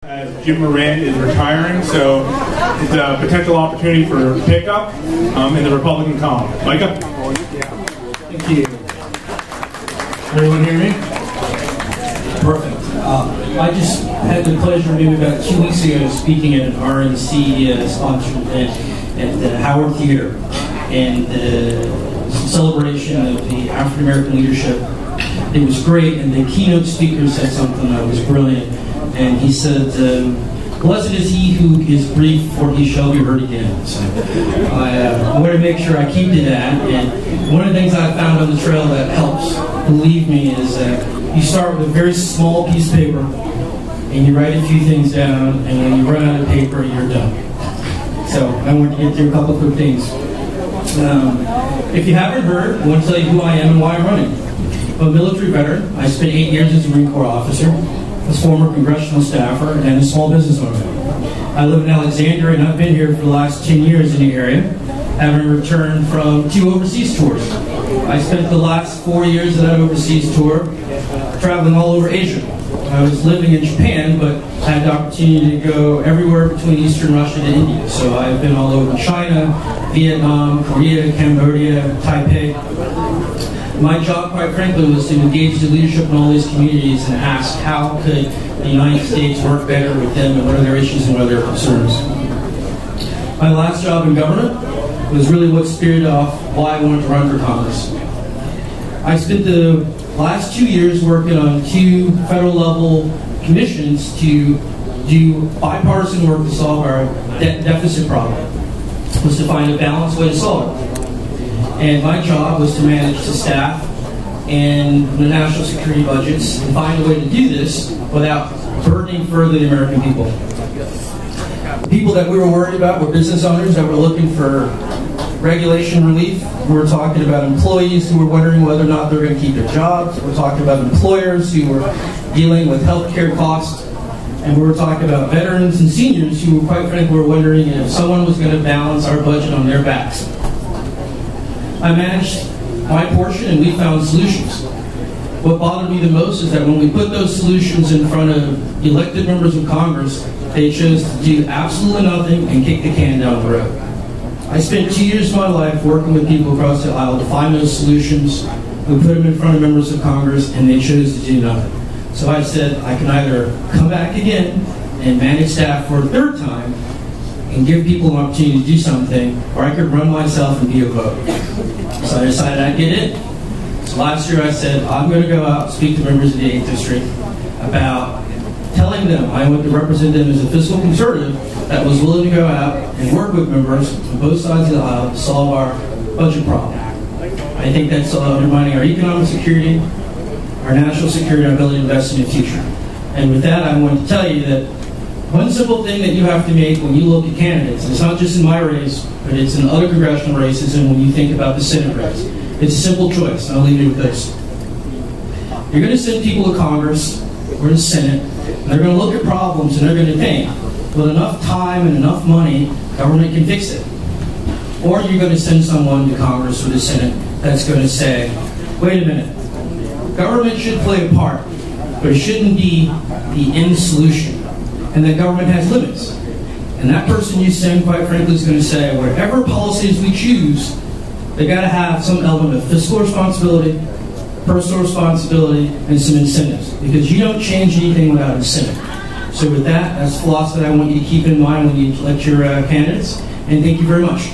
As Jim Moran is retiring, so it's a potential opportunity for pickup in the Republican column. Micah? Thank you. Everyone hear me? Perfect. I just had the pleasure, maybe about 2 weeks ago, speaking at an RNC sponsored event at the Howard Theater, and celebration of the African American leadership. It was great, and the keynote speaker said something that was brilliant. And he said, blessed is he who is brief, for he shall be heard again. So I want to make sure I keep to that. And one of the things I found on the trail that helps, believe me, is that you start with a very small piece of paper, and you write a few things down, and when you run out of paper, you're done. So I want to get through a couple of quick things. If you haven't heard, I want to tell you who I am and why I'm running. I'm a military veteran. I spent 8 years as a Marine Corps officer, as former congressional staffer, and a small business owner. I live in Alexandria, and I've been here for the last 10 years in the area, having returned from 2 overseas tours. I spent the last 4 years of that overseas tour traveling all over Asia. I was living in Japan, but had the opportunity to go everywhere between Eastern Russia to India. So I've been all over China, Vietnam, Korea, Cambodia, Taipei. My job, quite frankly, was to engage the leadership in all these communities and ask how could the United States work better with them and what are their issues and what are their concerns. My last job in government was really what speared off why I wanted to run for Congress. I spent the last 2 years working on 2 federal level commissions to do bipartisan work to solve our debt deficit problem. It was to find a balanced way to solve it. And my job was to manage the staff and the national security budgets and find a way to do this without burdening further the American people. People that we were worried about were business owners that were looking for regulation relief. We were talking about employees who were wondering whether or not they were going to keep their jobs. We were talking about employers who were dealing with health care costs. And we were talking about veterans and seniors who, quite frankly, were wondering if someone was going to balance our budget on their backs. I managed my portion, and we found solutions. What bothered me the most is that when we put those solutions in front of elected members of Congress, they chose to do absolutely nothing and kick the can down the road. I spent 2 years of my life working with people across the aisle to find those solutions. We put them in front of members of Congress, and they chose to do nothing. So I said I can either come back again and manage staff for a 3rd time and give people an opportunity to do something, or I could run myself and be a vote. So I decided I'd get in. So last year I said, I'm going to go out and speak to members of the 8th District about telling them I want to represent them as a fiscal conservative that was willing to go out and work with members on both sides of the aisle to solve our budget problem. I think that's undermining our economic security, our national security, and our ability to invest in the future. And with that, I want to tell you that one simple thing that you have to make when you look at candidates, and it's not just in my race, but it's in other congressional races and when you think about the Senate race, it's a simple choice, and I'll leave you with this. You're going to send people to Congress or the Senate, and they're going to look at problems and they're going to think, with enough time and enough money, government can fix it. Or you're going to send someone to Congress or the Senate that's going to say, wait a minute, government should play a part, but it shouldn't be the end solution. And that government has limits. And that person you send, quite frankly, is going to say, whatever policies we choose, they got to have some element of fiscal responsibility, personal responsibility, and some incentives. Because you don't change anything without incentive. So with that, that's philosophy I want you to keep in mind when you elect your candidates. And thank you very much.